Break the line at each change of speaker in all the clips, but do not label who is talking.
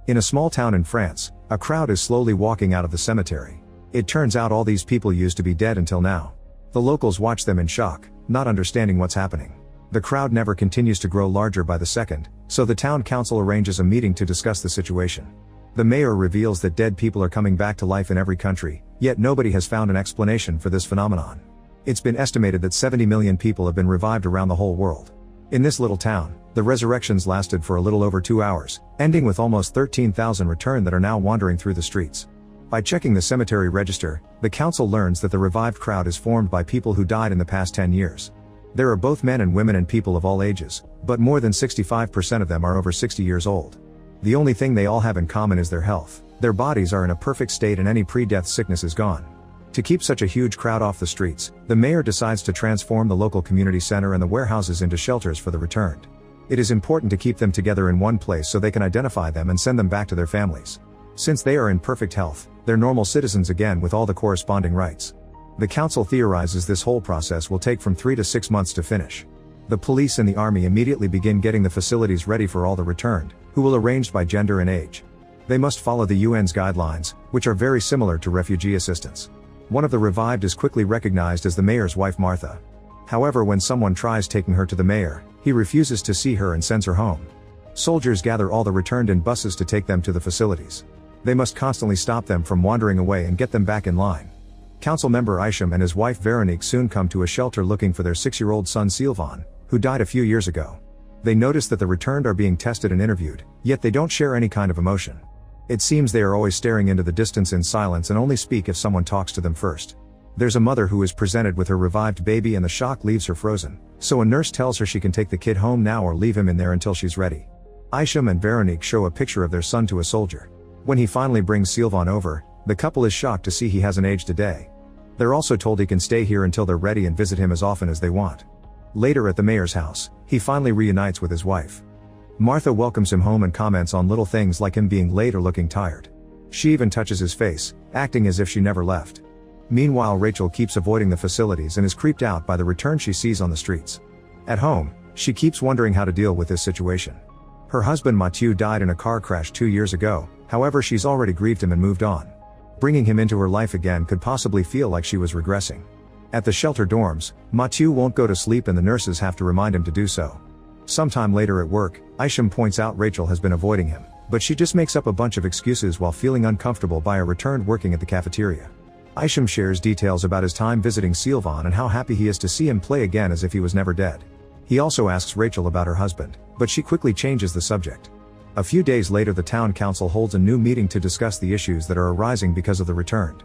In a small town in France, a crowd is slowly walking out of the cemetery. It turns out all these people used to be dead until now. The locals watch them in shock, not understanding what's happening. The crowd never continues to grow larger by the second, so the town council arranges a meeting to discuss the situation. The mayor reveals that dead people are coming back to life in every country, yet nobody has found an explanation for this phenomenon. It's been estimated that 70 million people have been revived around the whole world. In this little town, the resurrections lasted for a little over 2 hours, ending with almost 13,000 returned that are now wandering through the streets. By checking the cemetery register, the council learns that the revived crowd is formed by people who died in the past 10 years. There are both men and women and people of all ages, but more than 65% of them are over 60 years old. The only thing they all have in common is their health. Their bodies are in a perfect state and any pre-death sickness is gone. To keep such a huge crowd off the streets, the mayor decides to transform the local community center and the warehouses into shelters for the returned. It is important to keep them together in one place so they can identify them and send them back to their families. Since they are in perfect health, they're normal citizens again with all the corresponding rights. The council theorizes this whole process will take from 3 to 6 months to finish. The police and the army immediately begin getting the facilities ready for all the returned, who will arranged by gender and age. They must follow the UN's guidelines, which are very similar to refugee assistance. One of the revived is quickly recognized as the mayor's wife Martha. However, when someone tries taking her to the mayor, he refuses to see her and sends her home. Soldiers gather all the returned in buses to take them to the facilities. They must constantly stop them from wandering away and get them back in line. Council member Isham and his wife Veronique soon come to a shelter looking for their 6-year-old son Sylvain, who died a few years ago. They notice that the returned are being tested and interviewed, yet they don't share any kind of emotion. It seems they are always staring into the distance in silence and only speak if someone talks to them first. There's a mother who is presented with her revived baby and the shock leaves her frozen, so a nurse tells her she can take the kid home now or leave him in there until she's ready. Isham and Veronique show a picture of their son to a soldier. When he finally brings Sylvain over, the couple is shocked to see he hasn't aged a day. They're also told he can stay here until they're ready and visit him as often as they want. Later at the mayor's house, he finally reunites with his wife. Martha welcomes him home and comments on little things like him being late or looking tired. She even touches his face, acting as if she never left. Meanwhile, Rachel keeps avoiding the facilities and is creeped out by the return she sees on the streets. At home, she keeps wondering how to deal with this situation. Her husband Mathieu died in a car crash 2 years ago, however she's already grieved him and moved on. Bringing him into her life again could possibly feel like she was regressing. At the shelter dorms, Mathieu won't go to sleep and the nurses have to remind him to do so. Sometime later at work, Isham points out Rachel has been avoiding him, but she just makes up a bunch of excuses while feeling uncomfortable by a returned working at the cafeteria. Isham shares details about his time visiting Sylvain and how happy he is to see him play again as if he was never dead. He also asks Rachel about her husband, but she quickly changes the subject. A few days later, the town council holds a new meeting to discuss the issues that are arising because of the returned.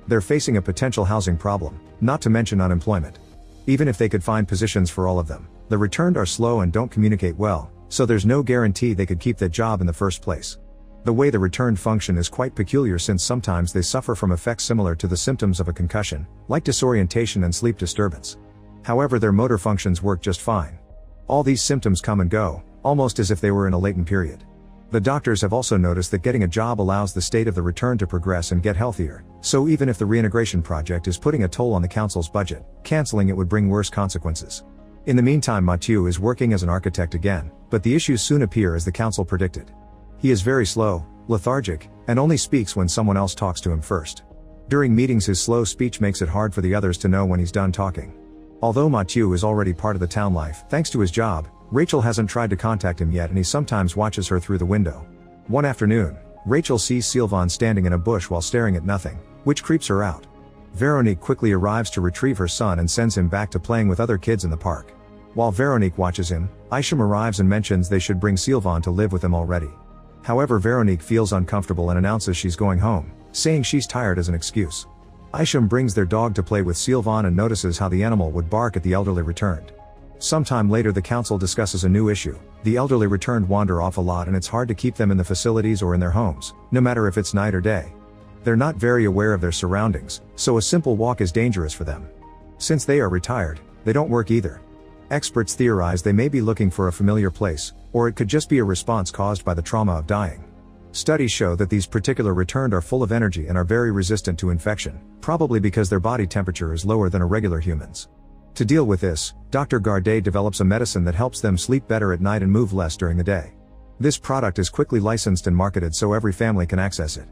They're facing a potential housing problem, not to mention unemployment. Even if they could find positions for all of them, the returned are slow and don't communicate well, so there's no guarantee they could keep that job in the first place. The way the returned function is quite peculiar since sometimes they suffer from effects similar to the symptoms of a concussion, like disorientation and sleep disturbance. However, their motor functions work just fine. All these symptoms come and go, almost as if they were in a latent period. The doctors have also noticed that getting a job allows the state of the returned to progress and get healthier, so even if the reintegration project is putting a toll on the council's budget, canceling it would bring worse consequences. In the meantime, Mathieu is working as an architect again, but the issues soon appear as the council predicted. He is very slow, lethargic, and only speaks when someone else talks to him first. During meetings, his slow speech makes it hard for the others to know when he's done talking. Although Mathieu is already part of the town life, thanks to his job, Rachel hasn't tried to contact him yet and he sometimes watches her through the window. One afternoon, Rachel sees Sylvain standing in a bush while staring at nothing, which creeps her out. Veronique quickly arrives to retrieve her son and sends him back to playing with other kids in the park. While Veronique watches him, Isham arrives and mentions they should bring Sylvain to live with them already. However, Veronique feels uncomfortable and announces she's going home, saying she's tired as an excuse. Isham brings their dog to play with Sylvain and notices how the animal would bark at the elderly returned. Sometime later, the council discusses a new issue. The elderly returned wander off a lot and it's hard to keep them in the facilities or in their homes, no matter if it's night or day. They're not very aware of their surroundings, so a simple walk is dangerous for them. Since they are retired, they don't work either. Experts theorize they may be looking for a familiar place, or it could just be a response caused by the trauma of dying. Studies show that these particular returned are full of energy and are very resistant to infection, probably because their body temperature is lower than a regular human's. To deal with this, Dr. Gardet develops a medicine that helps them sleep better at night and move less during the day. This product is quickly licensed and marketed so every family can access it.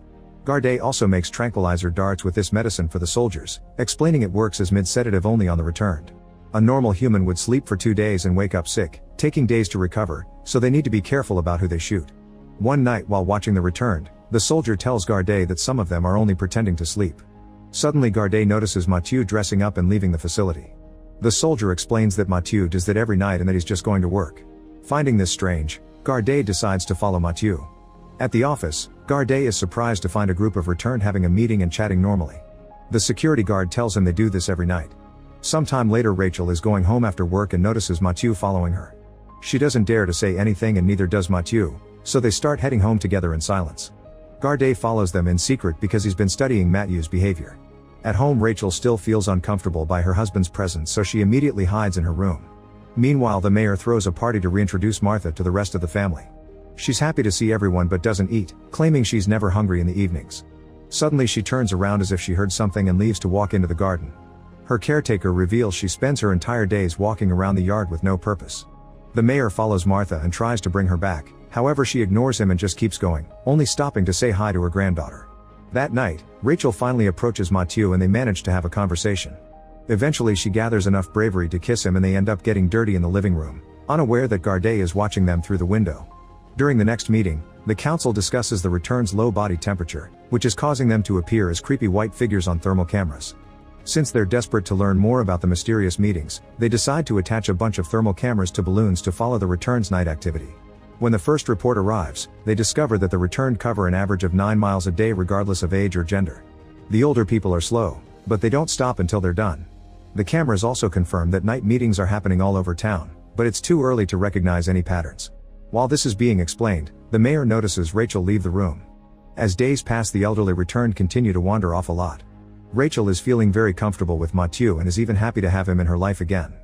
Garday also makes tranquilizer darts with this medicine for the soldiers, explaining it works as mid-sedative only on the returned. A normal human would sleep for 2 days and wake up sick, taking days to recover, so they need to be careful about who they shoot. One night while watching the returned, the soldier tells Garday that some of them are only pretending to sleep. Suddenly Garday notices Mathieu dressing up and leaving the facility. The soldier explains that Mathieu does that every night and that he's just going to work. Finding this strange, Garday decides to follow Mathieu. At the office, Garday is surprised to find a group of returned having a meeting and chatting normally. The security guard tells him they do this every night. Sometime later Rachel is going home after work and notices Mathieu following her. She doesn't dare to say anything and neither does Mathieu, so they start heading home together in silence. Garday follows them in secret because he's been studying Mathieu's behavior. At home Rachel still feels uncomfortable by her husband's presence so she immediately hides in her room. Meanwhile the mayor throws a party to reintroduce Martha to the rest of the family. She's happy to see everyone but doesn't eat, claiming she's never hungry in the evenings. Suddenly she turns around as if she heard something and leaves to walk into the garden. Her caretaker reveals she spends her entire days walking around the yard with no purpose. The mayor follows Martha and tries to bring her back, however she ignores him and just keeps going, only stopping to say hi to her granddaughter. That night, Rachel finally approaches Mathieu and they manage to have a conversation. Eventually she gathers enough bravery to kiss him and they end up getting dirty in the living room, unaware that Garday is watching them through the window. During the next meeting, the council discusses the return's low body temperature, which is causing them to appear as creepy white figures on thermal cameras. Since they're desperate to learn more about the mysterious meetings, they decide to attach a bunch of thermal cameras to balloons to follow the return's night activity. When the first report arrives, they discover that the returned cover an average of 9 miles a day regardless of age or gender. The older people are slow, but they don't stop until they're done. The cameras also confirm that night meetings are happening all over town, but it's too early to recognize any patterns. While this is being explained, the mayor notices Rachel leave the room. As days pass the elderly returned continue to wander off a lot. Rachel is feeling very comfortable with Mathieu and is even happy to have him in her life again.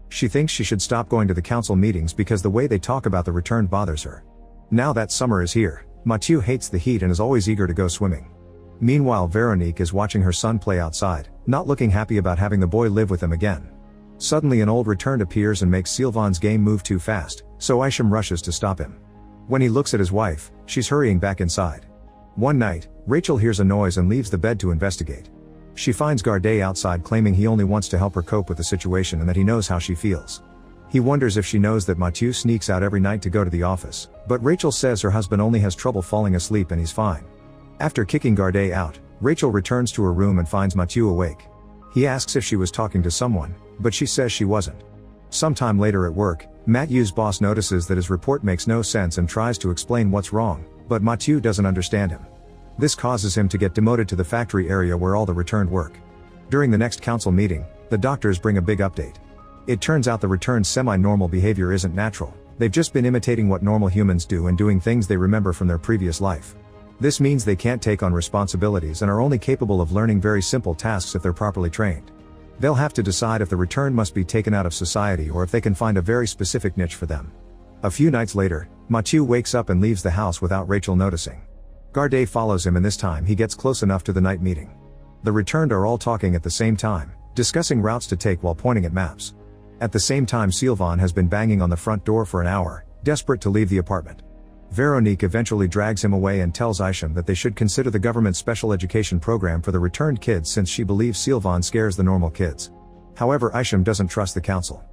She thinks she should stop going to the council meetings because the way they talk about the returned bothers her. Now that summer is here, Mathieu hates the heat and is always eager to go swimming. Meanwhile Veronique is watching her son play outside, not looking happy about having the boy live with them again. Suddenly an old returned appears and makes Sylvain's game move too fast, so Isham rushes to stop him. When he looks at his wife, she's hurrying back inside. One night, Rachel hears a noise and leaves the bed to investigate. She finds Garday outside claiming he only wants to help her cope with the situation and that he knows how she feels. He wonders if she knows that Mathieu sneaks out every night to go to the office, but Rachel says her husband only has trouble falling asleep and he's fine. After kicking Garday out, Rachel returns to her room and finds Mathieu awake. He asks if she was talking to someone, but she says she wasn't. Sometime later at work, Mathieu's boss notices that his report makes no sense and tries to explain what's wrong, but Mathieu doesn't understand him. This causes him to get demoted to the factory area where all the returned work. During the next council meeting, the doctors bring a big update. It turns out the returned semi-normal behavior isn't natural, they've just been imitating what normal humans do and doing things they remember from their previous life. This means they can't take on responsibilities and are only capable of learning very simple tasks if they're properly trained. They'll have to decide if the returned must be taken out of society or if they can find a very specific niche for them. A few nights later, Mathieu wakes up and leaves the house without Rachel noticing. Garday follows him and this time he gets close enough to the night meeting. The returned are all talking at the same time, discussing routes to take while pointing at maps. At the same time Sylvain has been banging on the front door for an hour, desperate to leave the apartment. Veronique eventually drags him away and tells Isham that they should consider the government's special education program for the returned kids since she believes Sylvain scares the normal kids. However, Isham doesn't trust the council.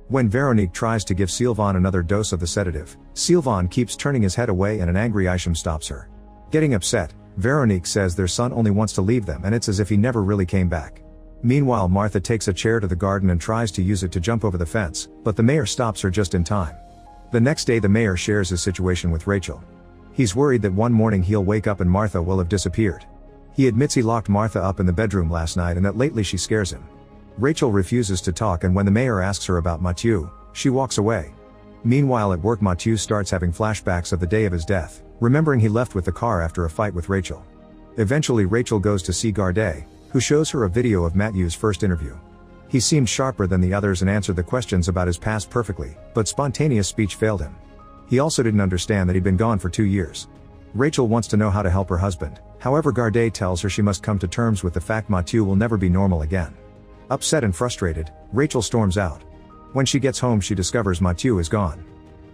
When Veronique tries to give Sylvain another dose of the sedative, Sylvain keeps turning his head away and an angry Isham stops her. Getting upset, Veronique says their son only wants to leave them and it's as if he never really came back. Meanwhile Martha takes a chair to the garden and tries to use it to jump over the fence, but the mayor stops her just in time. The next day the mayor shares his situation with Rachel. He's worried that one morning he'll wake up and Martha will have disappeared. He admits he locked Martha up in the bedroom last night and that lately she scares him. Rachel refuses to talk and when the mayor asks her about Mathieu, she walks away. Meanwhile at work Mathieu starts having flashbacks of the day of his death, remembering he left with the car after a fight with Rachel. Eventually Rachel goes to see Garday, who shows her a video of Mathieu's first interview. He seemed sharper than the others and answered the questions about his past perfectly, but spontaneous speech failed him. He also didn't understand that he'd been gone for 2 years. Rachel wants to know how to help her husband, however Garday tells her she must come to terms with the fact Mathieu will never be normal again. Upset and frustrated, Rachel storms out. When she gets home she discovers Mathieu is gone.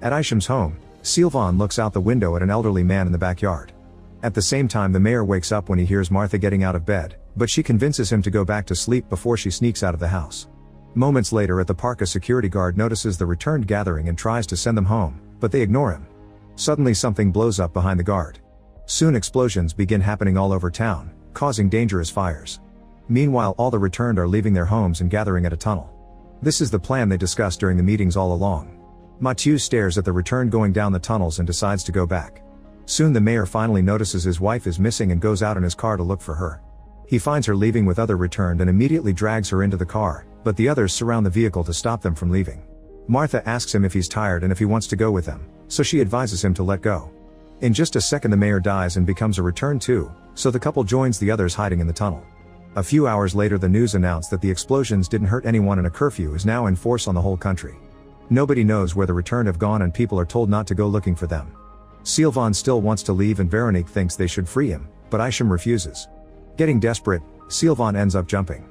At Isham's home, Sylvain looks out the window at an elderly man in the backyard. At the same time, the mayor wakes up when he hears Martha getting out of bed, but she convinces him to go back to sleep before she sneaks out of the house. Moments later at the park, a security guard notices the returned gathering and tries to send them home, but they ignore him. Suddenly something blows up behind the guard. Soon explosions begin happening all over town, causing dangerous fires. Meanwhile, all the returned are leaving their homes and gathering at a tunnel. This is the plan they discussed during the meetings all along. Mathieu stares at the returned going down the tunnels and decides to go back. Soon the mayor finally notices his wife is missing and goes out in his car to look for her. He finds her leaving with other returned and immediately drags her into the car, but the others surround the vehicle to stop them from leaving. Martha asks him if he's tired and if he wants to go with them, so she advises him to let go. In just a second the mayor dies and becomes a return too, so the couple joins the others hiding in the tunnel. A few hours later the news announced that the explosions didn't hurt anyone and a curfew is now in force on the whole country. Nobody knows where the returned have gone and people are told not to go looking for them. Sylvain still wants to leave and Veronique thinks they should free him, but Isham refuses. Getting desperate, Sylvain ends up jumping.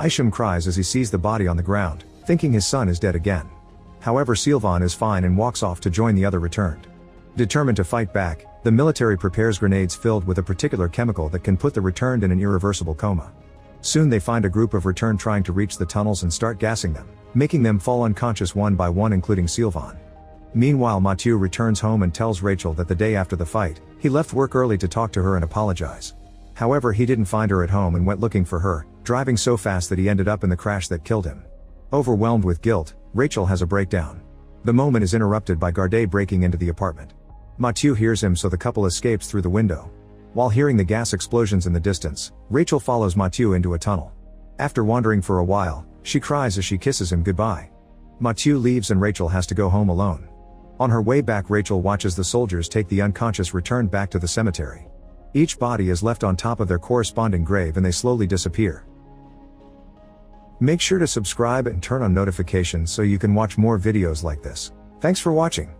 Isham cries as he sees the body on the ground, thinking his son is dead again. However, Sylvain is fine and walks off to join the other returned. Determined to fight back, the military prepares grenades filled with a particular chemical that can put the returned in an irreversible coma. Soon they find a group of returned trying to reach the tunnels and start gassing them, making them fall unconscious one by one, including Sylvain. Meanwhile, Mathieu returns home and tells Rachel that the day after the fight, he left work early to talk to her and apologize. However, he didn't find her at home and went looking for her, driving so fast that he ended up in the crash that killed him. Overwhelmed with guilt, Rachel has a breakdown. The moment is interrupted by Gardet breaking into the apartment. Mathieu hears him, so the couple escapes through the window. While hearing the gas explosions in the distance, Rachel follows Mathieu into a tunnel. After wandering for a while, she cries as she kisses him goodbye. Mathieu leaves and Rachel has to go home alone. On her way back, Rachel watches the soldiers take the unconscious returned back to the cemetery. Each body is left on top of their corresponding grave and they slowly disappear. Make sure to subscribe and turn on notifications so you can watch more videos like this. Thanks for watching.